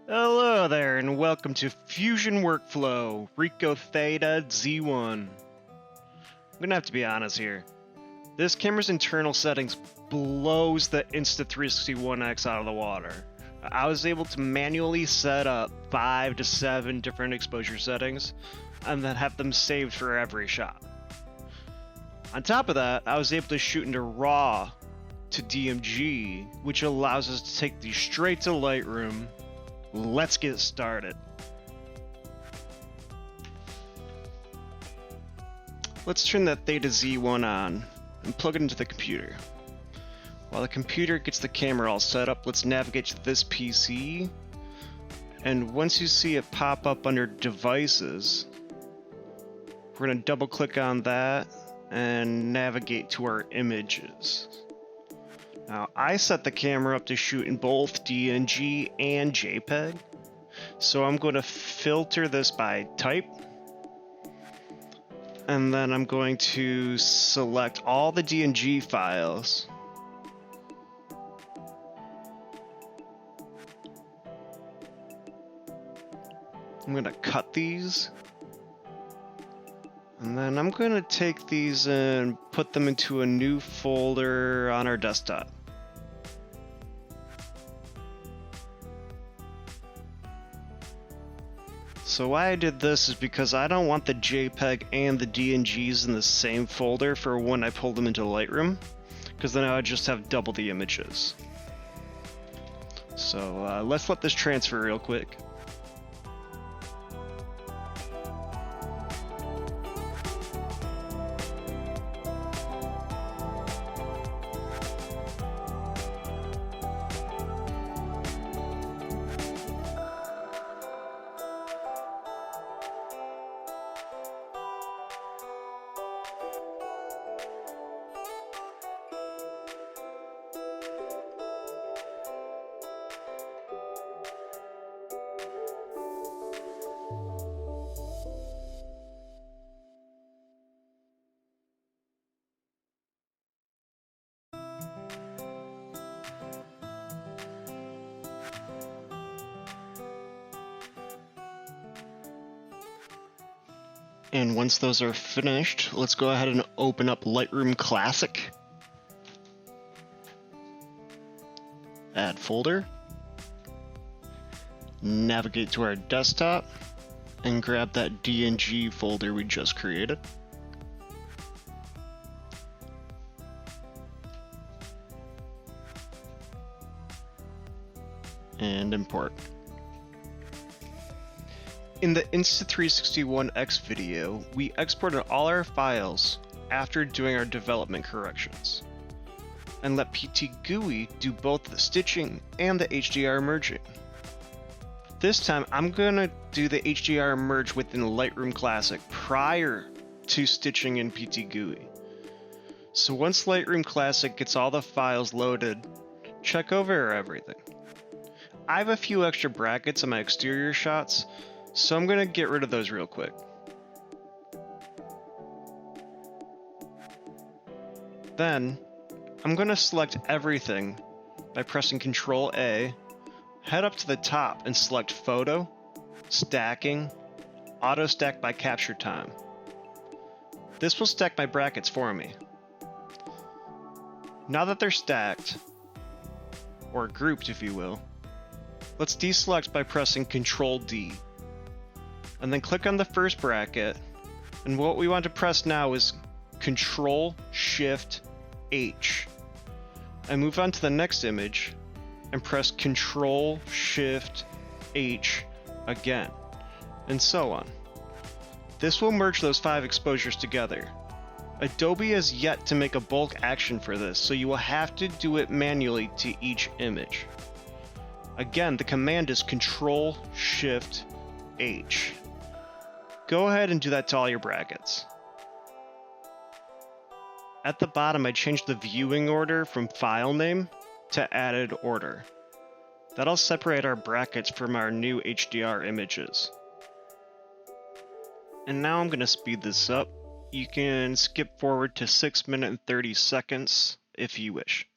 Hello there, and welcome to Fusion Workflow, Ricoh Theta Z1. I'm gonna have to be honest here. This camera's internal settings blows the Insta360 One X out of the water. I was able to manually set up 5 to 7 different exposure settings, and then have them saved for every shot. On top of that, I was able to shoot into RAW to DMG, which allows us to take these straight to Lightroom. Let's get started. Let's turn that Theta Z1 on and plug it into the computer. While the computer gets the camera all set up, let's navigate to this PC. And once you see it pop up under Devices, we're going to double click on that and navigate to our images. Now, I set the camera up to shoot in both DNG and JPEG, so I'm going to filter this by type, and then I'm going to select all the DNG files. I'm going to cut these, and then I'm going to take these and put them into a new folder on our desktop. So why I did this is because I don't want the JPEG and the DNGs in the same folder for when I pull them into Lightroom, because then I would just have double the images. So let's let this transfer real quick. And once those are finished, let's go ahead and open up Lightroom Classic. Add folder. Navigate to our desktop and grab that DNG folder we just created. And import. In the Insta360 One X video, we exported all our files after doing our development corrections, and let PT-GUI do both the stitching and the HDR merging. This time, I'm gonna do the HDR merge within Lightroom Classic prior to stitching in PT-GUI. So once Lightroom Classic gets all the files loaded, check over everything. I have a few extra brackets on my exterior shots, so I'm going to get rid of those real quick. Then, I'm going to select everything by pressing Ctrl A, head up to the top and select Photo, Stacking, Auto Stack by Capture Time. This will stack my brackets for me. Now that they're stacked, or grouped if you will, let's deselect by pressing Ctrl D. And then click on the first bracket, and what we want to press now is Control Shift H, and move on to the next image and press Control Shift H again, and so on. This will merge those 5 exposures together. Adobe has yet to make a bulk action for this, so you will have to do it manually to each image. Again, the command is Control Shift H. Go ahead and do that to all your brackets. At the bottom, I changed the viewing order from file name to added order. That'll separate our brackets from our new HDR images. And now I'm going to speed this up You can skip forward to 6 minutes and 30 seconds if you wish.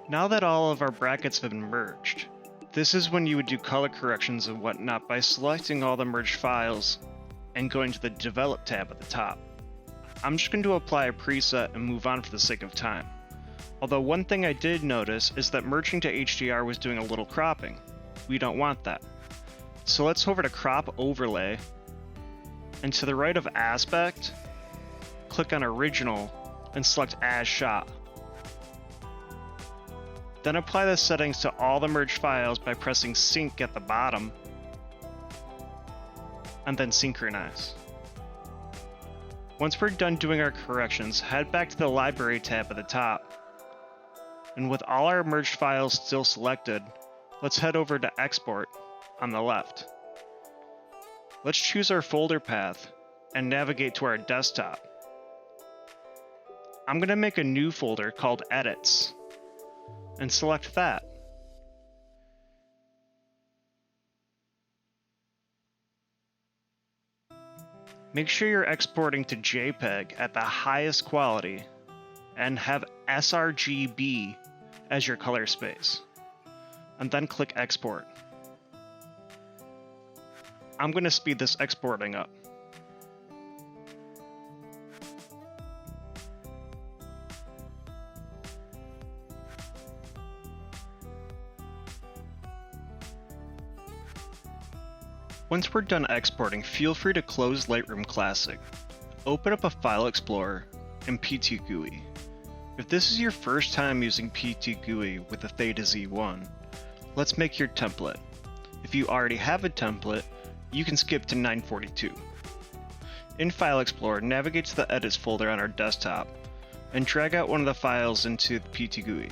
Now that all of our brackets have been merged, this is when you would do color corrections and whatnot by selecting all the merged files and going to the Develop tab at the top. I'm just going to apply a preset and move on for the sake of time. Although one thing I did notice is that merging to HDR was doing a little cropping. We don't want that. So let's hover to Crop Overlay, and to the right of Aspect, click on Original and select As Shot. Then apply the settings to all the merged files by pressing Sync at the bottom, and then Synchronize. Once we're done doing our corrections, head back to the Library tab at the top. And with all our merged files still selected, let's head over to Export on the left. Let's choose our folder path and navigate to our desktop. I'm going to make a new folder called Edits and select that. Make sure you're exporting to JPEG at the highest quality and have sRGB as your color space, and then click Export. I'm going to speed this exporting up. Once we're done exporting, feel free to close Lightroom Classic. Open up a File Explorer and PTGUI. If this is your first time using PTGUI with the Theta Z1, let's make your template. If you already have a template, you can skip to 942. In File Explorer, navigate to the Edits folder on our desktop and drag out one of the files into the PTGUI.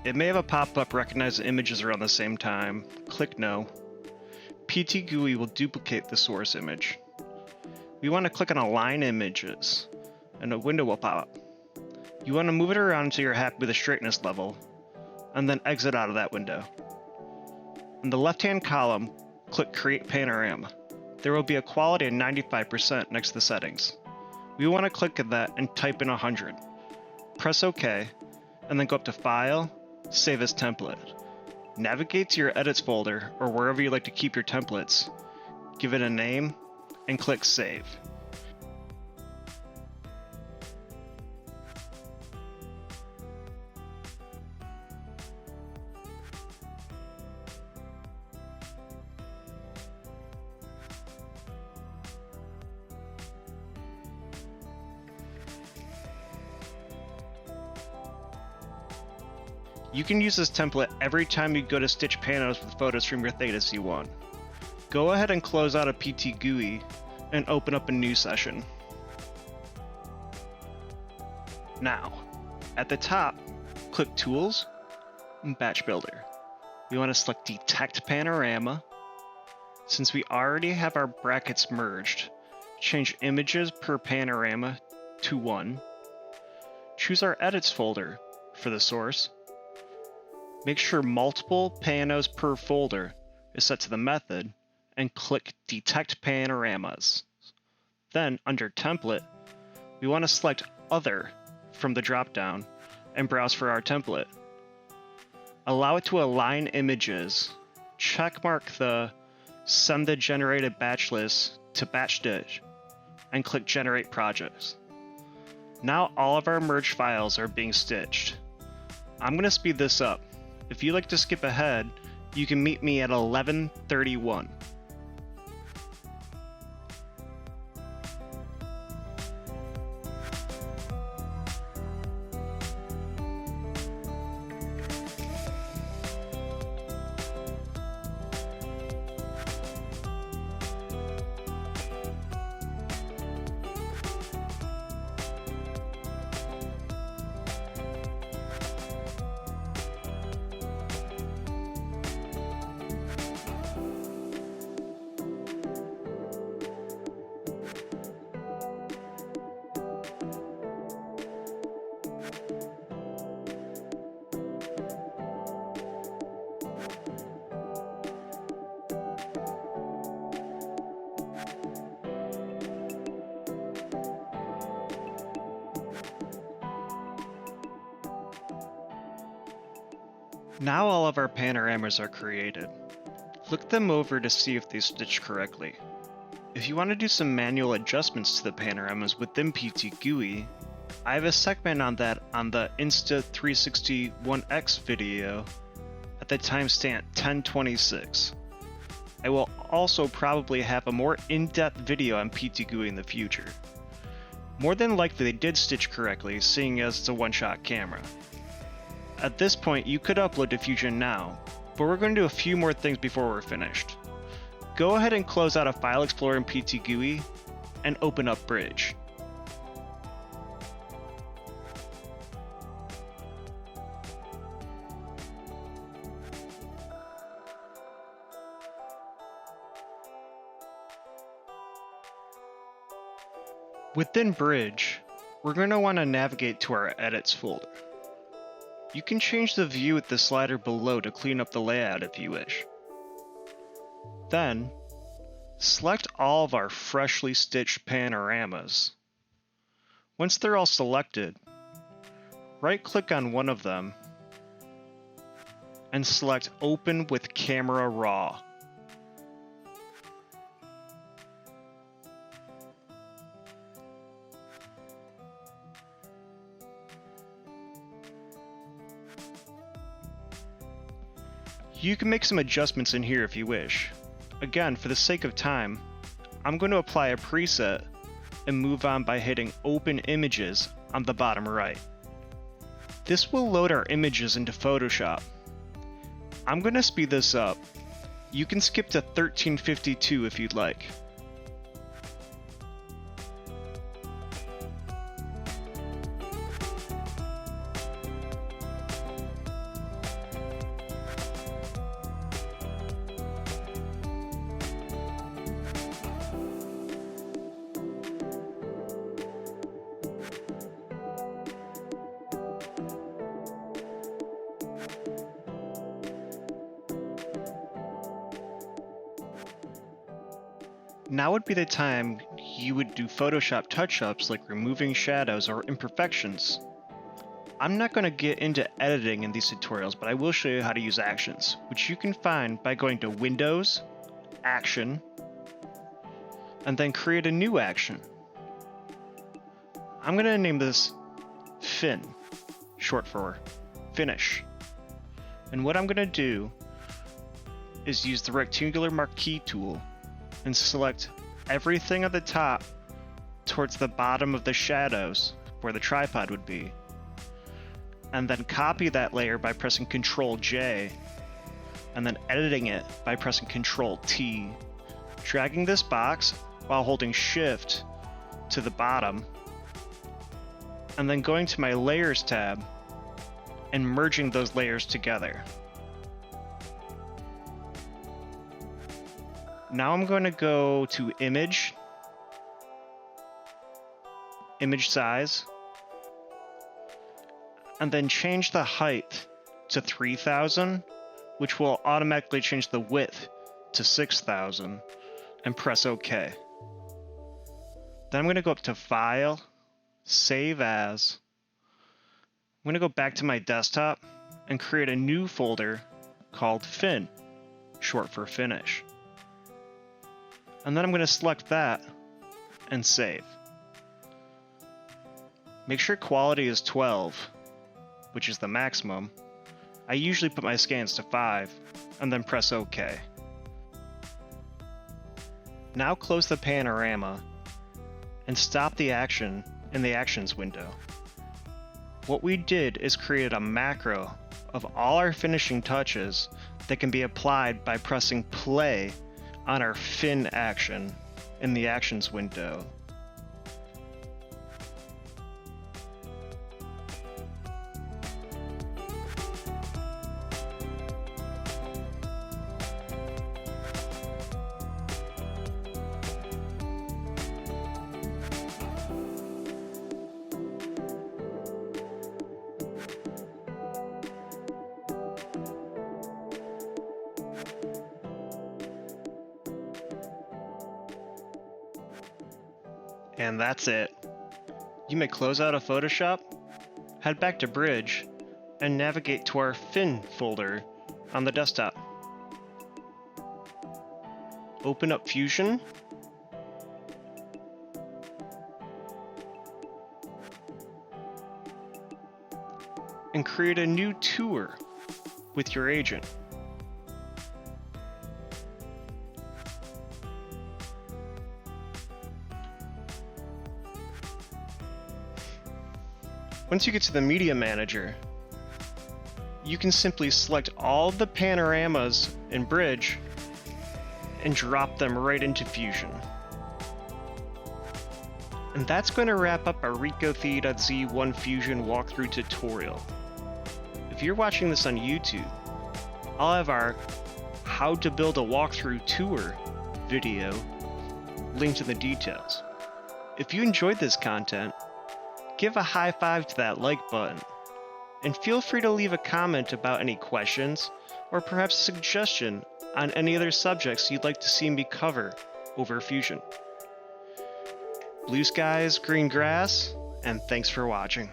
It may have a pop-up recognize the images around the same time. Click No. PTGUI will duplicate the source image. We want to click on Align Images, and a window will pop up. You want to move it around until you're happy with the straightness level, and then exit out of that window. In the left-hand column, click Create Panorama. There will be a quality of 95% next to the settings. We want to click on that and type in 100. Press OK, and then go up to File, Save as Template. Navigate to your Edits folder or wherever you like to keep your templates, give it a name, and click Save. You can use this template every time you go to stitch panos with photos from your Theta Z1. Go ahead and close out a PTGUI and open up a new session. Now, at the top, click Tools and Batch Builder. We want to select Detect Panorama. Since we already have our brackets merged, change images per panorama to 1. choose our Edits folder for the source. Make sure multiple panos per folder is set to the method, and click Detect Panoramas. Then, under Template, we want to select Other from the dropdown and browse for our template. Allow it to align images. Checkmark the Send the generated batch list to Batch Stitch, and click Generate Projects. Now all of our merged files are being stitched. I'm going to speed this up. If you'd like to skip ahead, you can meet me at 11:31. Now all of our panoramas are created. Look them over to see if they stitch correctly. If you want to do some manual adjustments to the panoramas within PTGUI, I have a segment on that on the Insta360 video at the timestamp 1026. I will also probably have a more in-depth video on PTGUI in the future. More than likely they did stitch correctly, seeing as it's a one-shot camera. At this point, you could upload to Fusion now, but we're going to do a few more things before we're finished. Go ahead and close out a File Explorer in PTGUI and open up Bridge. Within Bridge, we're going to want to navigate to our Edits folder. You can change the view with the slider below to clean up the layout if you wish. Then, select all of our freshly stitched panoramas. Once they're all selected, right-click on one of them and select Open with Camera Raw. You can make some adjustments in here if you wish. Again, for the sake of time, I'm going to apply a preset and move on by hitting Open Images on the bottom right. This will load our images into Photoshop. I'm going to speed this up. You can skip to 1352 if you'd like. Now would be the time you would do Photoshop touch-ups like removing shadows or imperfections. I'm not going to get into editing in these tutorials, but I will show you how to use actions, which you can find by going to Windows, Action, and then create a new action. I'm going to name this Fin, short for Finish. And what I'm going to do is use the rectangular marquee tool and select everything at the top towards the bottom of the shadows where the tripod would be, and then copy that layer by pressing Ctrl J, and then editing it by pressing Ctrl T, dragging this box while holding Shift to the bottom, and then going to my Layers tab and merging those layers together. Now I'm going to go to Image, Image Size, and then change the height to 3000, which will automatically change the width to 6000, and press OK. Then I'm going to go up to File, Save As. I'm going to go back to my desktop and create a new folder called Fin, short for Finish. And then I'm going to select that and save. Make sure quality is 12, which is the maximum. I usually put my scans to 5, and then press OK. Now close the panorama and stop the action in the Actions window. What we did is create a macro of all our finishing touches that can be applied by pressing play on our fin action in the Actions window. And that's it. You may close out of Photoshop, head back to Bridge, and navigate to our Fin folder on the desktop. Open up Fusion, and create a new tour with your agent. Once you get to the Media Manager, you can simply select all the panoramas in Bridge and drop them right into Fusion. And that's going to wrap up our Ricoh Theta Z1 Fusion walkthrough tutorial. If you're watching this on YouTube, I'll have our How to Build a Walkthrough Tour video linked in the details. If you enjoyed this content, give a high five to that like button, and feel free to leave a comment about any questions or perhaps a suggestion on any other subjects you'd like to see me cover over Fusion. Blue skies, green grass, and thanks for watching.